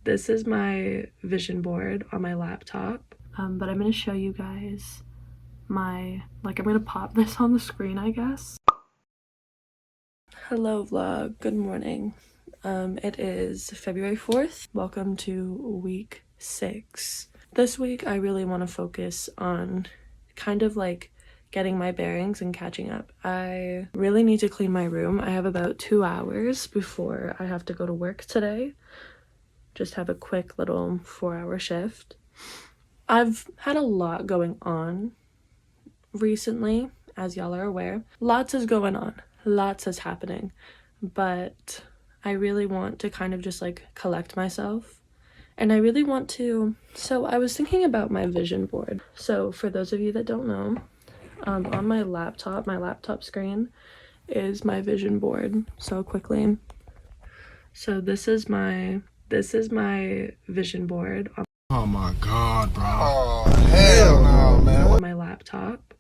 This is my vision board on my laptop, but I'm gonna show you guys I'm gonna pop this on the screen, I guess. Hello vlog, good morning. It is February 4th. Welcome to week 6. This week I really want to focus on kind of like getting my bearings and catching up. I really need to clean my room. I have about 2 hours before I have to go to work today. Just have a quick little 4-hour shift. I've had a lot going on recently, as y'all are aware. Lots is going on, lots is happening, but I really want to kind of just like collect myself. And I really want to, so I was thinking about my vision board. So for those of you that don't know, on my laptop screen is my vision board. So quickly, so this is my vision board on oh my god, bro. Oh hell no, man. On my laptop.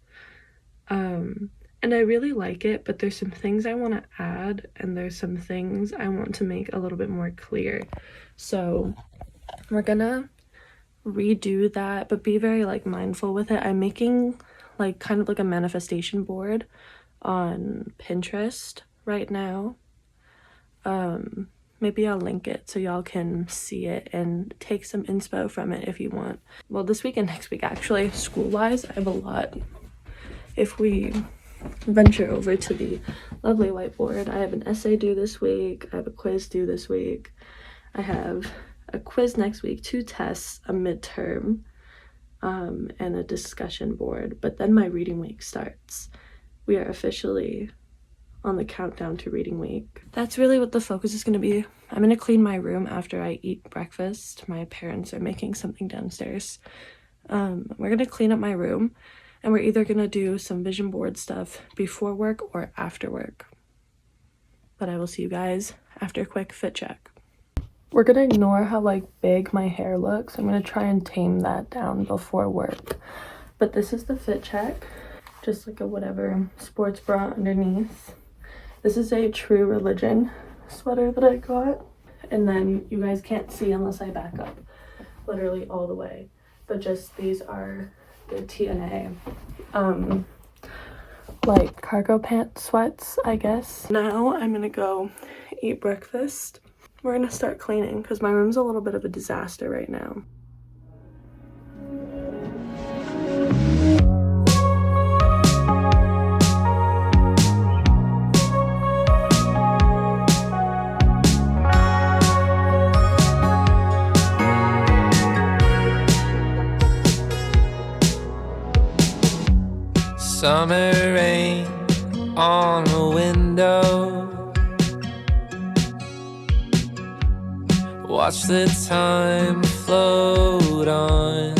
And I really like it, but there's some things I want to add and there's some things I want to make a little bit more clear. So we're gonna redo that, but be very like mindful with it. I'm making like kind of like a manifestation board on Pinterest right now. Maybe I'll link it so y'all can see it and take some inspo from it if you want. Well, this week and next week, actually, school-wise, I have a lot. If we venture over to the lovely whiteboard, I have an essay due this week, I have a quiz due this week, I have a quiz next week, 2 tests, a midterm, and a discussion board. But then my reading week starts. We are officially on the countdown to reading week. That's really what the focus is going to be. I'm going to clean my room after I eat breakfast. My parents are making something downstairs. We're going to clean up my room, and we're either going to do some vision board stuff before work or after work. But I will see you guys after a quick fit check. We're going to ignore how like big my hair looks. I'm going to try and tame that down before work. But this is the fit check. Just like a whatever sports bra underneath. This is a True Religion sweater that I got. And then you guys can't see unless I back up literally all the way. But just these are the TNA like cargo pant sweats, I guess. Now I'm gonna go eat breakfast. We're gonna start cleaning because my room's a little bit of a disaster right now. Summer rain on the window. Watch the time float on.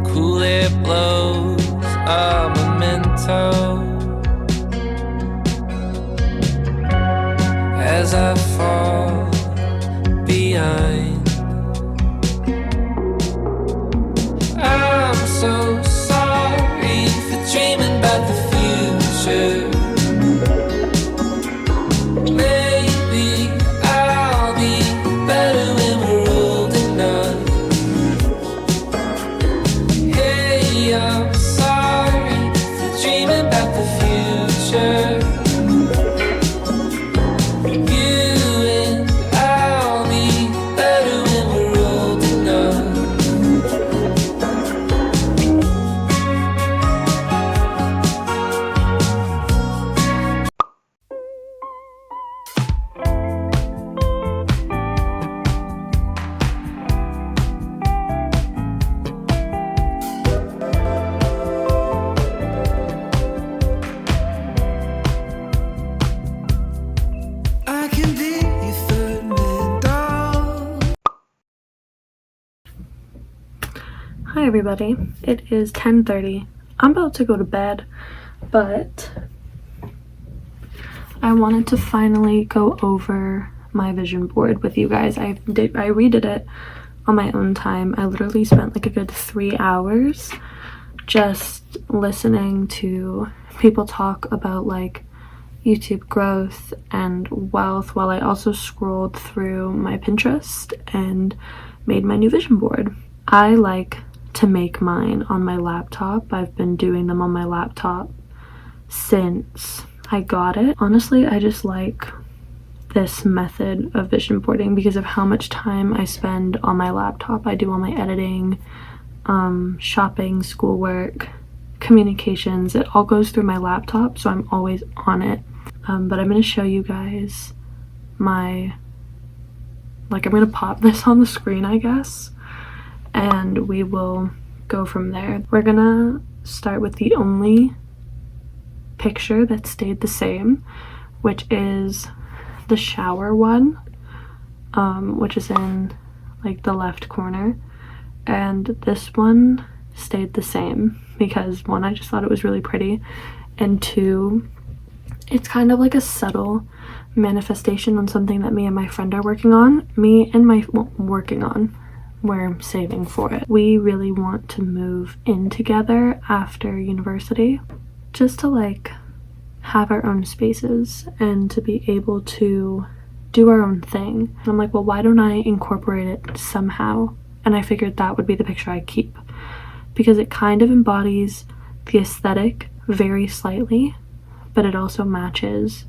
Cool air blows a memento as I fall behind. I'm so sorry for dreaming about the future. Maybe I'll be better when we're old enough. Hey, I'm sorry for dreaming about the future. You and I'll be better when we're old enough. Hi everybody, it is 10:30. I'm about to go to bed, but I wanted to finally go over my vision board with you guys. I redid it on my own time. I literally spent like a good 3 hours just listening to people talk about like YouTube growth and wealth while I also scrolled through my Pinterest and made my new vision board. I like to make mine on my laptop. I've been doing them on my laptop since I got it. Honestly, I just like this method of vision boarding because of how much time I spend on my laptop. I do all my editing, shopping, schoolwork, communications. It all goes through my laptop, so I'm always on it. But I'm going to show you guys my, like, I'm going to pop this on the screen, I guess, and we will go from there. We're going to start with the only picture that stayed the same, which is the shower one, which is in like the left corner, and this one stayed the same because one, I just thought it was really pretty, and two, it's kind of like a subtle manifestation on something that me and my friend are working on. We're saving for it. We really want to move in together after university, just to like have our own spaces and to be able to do our own thing. And I'm like, well, why don't I incorporate it somehow? And I figured that would be the picture I keep because it kind of embodies the aesthetic very slightly, but it also matches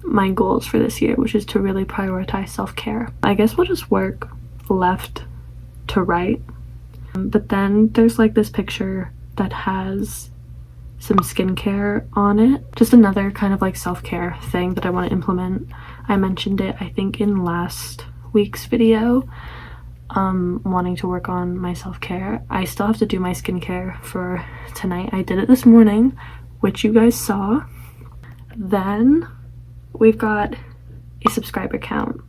my goals for this year, which is to really prioritize self-care. I guess we'll just work left to right. But then there's like this picture that has some skincare on it. Just another kind of like self-care thing that I want to implement. I mentioned it, I think, in last week's video, wanting to work on my self-care. I still have to do my skincare for tonight. I did it this morning, which you guys saw. Then we've got a subscriber count.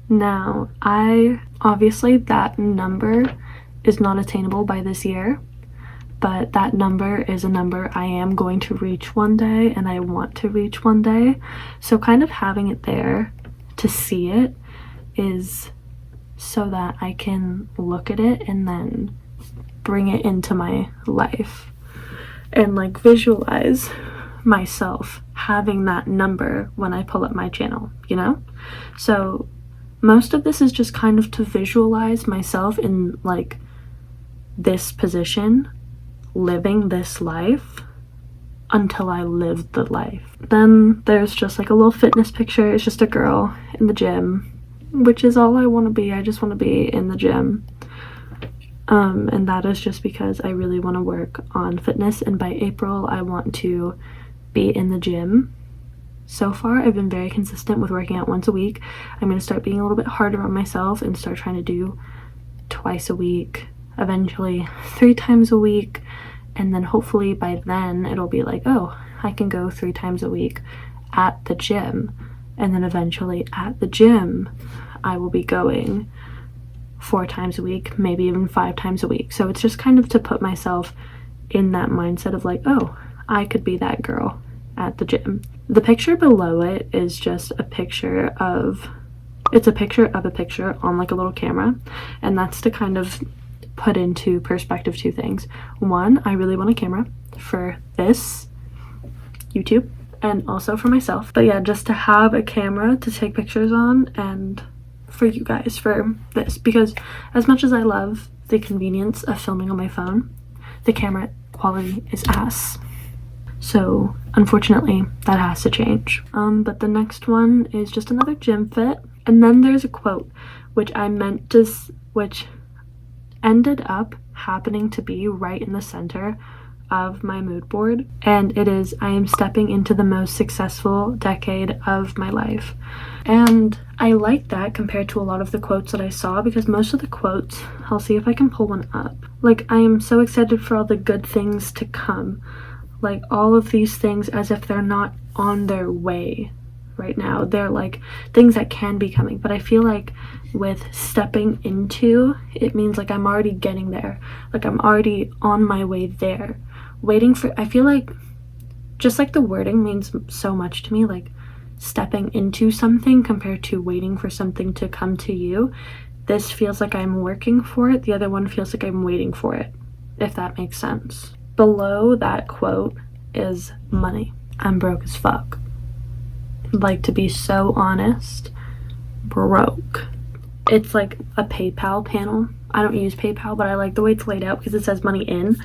Now, obviously that number is not attainable by this year, but that number is a number I am going to reach one day and I want to reach one day. So kind of having it there to see it is so that I can look at it and then bring it into my life and like visualize myself having that number when I pull up my channel, you know? So most of this is just kind of to visualize myself in like this position, living this life until I live the life. Then there's just like a little fitness picture. It's just a girl in the gym, which is all I want to be. I just want to be in the gym. And that is just because I really want to work on fitness, and by April I want to be in the gym. So far I've been very consistent with working out once a week. I'm going to start being a little bit harder on myself and start trying to do twice a week, eventually 3 times a week, and then hopefully by then it'll be like, oh, I can go 3 times a week at the gym, and then eventually at the gym I will be going 4 times a week, maybe even 5 times a week. So it's just kind of to put myself in that mindset of like, oh, I could be that girl at the gym. The picture below it is just a picture of, it's a picture of a picture on like a little camera, and that's to kind of put into perspective 2 things. One, I really want a camera for this YouTube and also for myself, but yeah, just to have a camera to take pictures on, and for you guys for this, because as much as I love the convenience of filming on my phone, the camera quality is ass. So unfortunately that has to change. But the next one is just another gym fit, and then there's a quote which which ended up happening to be right in the center of my mood board, and it is, I am stepping into the most successful decade of my life. And I like that compared to a lot of the quotes that I saw, because most of the quotes, I'll see if I can pull one up, like, I am so excited for all the good things to come, like all of these things as if they're not on their way right now. They're like things that can be coming, but I feel like with stepping into, it means like I'm already getting there, like I'm already on my way there, waiting for, I feel like just like the wording means so much to me, like stepping into something compared to waiting for something to come to you. This feels like I'm working for it, the other one feels like I'm waiting for it, if that makes sense. Below that quote is money. I'm broke as fuck. like, to be so honest, broke. It's like a PayPal panel. I don't use PayPal, but I like the way it's laid out because it says money in.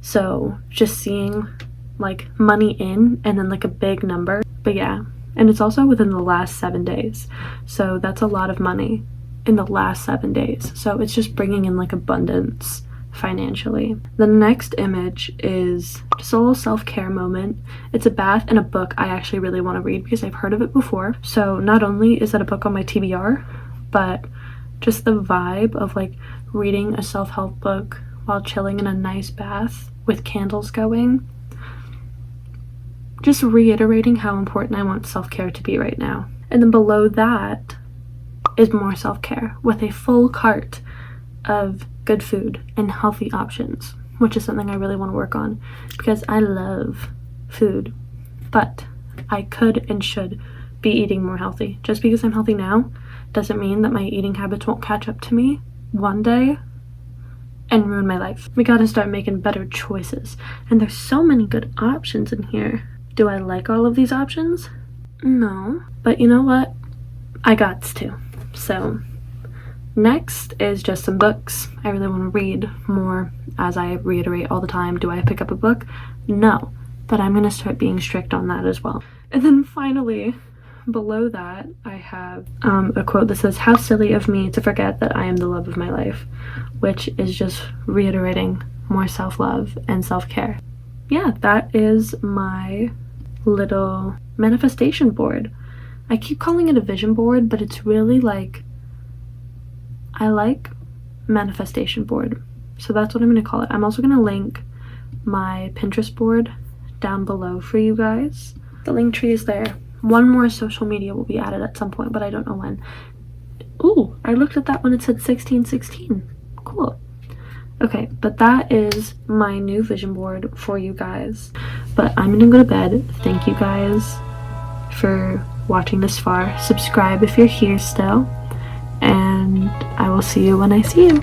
So just seeing like money in and then like a big number. But yeah, and it's also within the last 7 days. So that's a lot of money in the last 7 days. So it's just bringing in like abundance financially. The next image is just a little self-care moment. It's a bath and a book I actually really want to read because I've heard of it before. So not only is that a book on my TBR, but just the vibe of like reading a self-help book while chilling in a nice bath with candles going. Just reiterating how important I want self-care to be right now. And then below that is more self-care with a full cart of good food and healthy options, which is something I really want to work on because I love food, but I could and should be eating more healthy. Just because I'm healthy now doesn't mean that my eating habits won't catch up to me one day and ruin my life. We gotta start making better choices, and there's so many good options in here. Do I like all of these options? No, but you know what? I gots to. So next is just some books. I really want to read more. As I reiterate all the time, do I pick up a book? No, but I'm gonna start being strict on that as well. And then finally, below that, I have a quote that says, "How silly of me to forget that I am the love of my life," which is just reiterating more self-love and self-care. Yeah, that is my little manifestation board. I keep calling it a vision board, but it's really like, I like manifestation board. So that's what I'm going to call it. I'm also going to link my Pinterest board down below for you guys. The link tree is there. One more social media will be added at some point, but I don't know when. Ooh, I looked at that when it said 1616. Cool. Okay, but that is my new vision board for you guys. But I'm gonna go to bed. Thank you guys for watching this far. Subscribe if you're here still. And I will see you when I see you.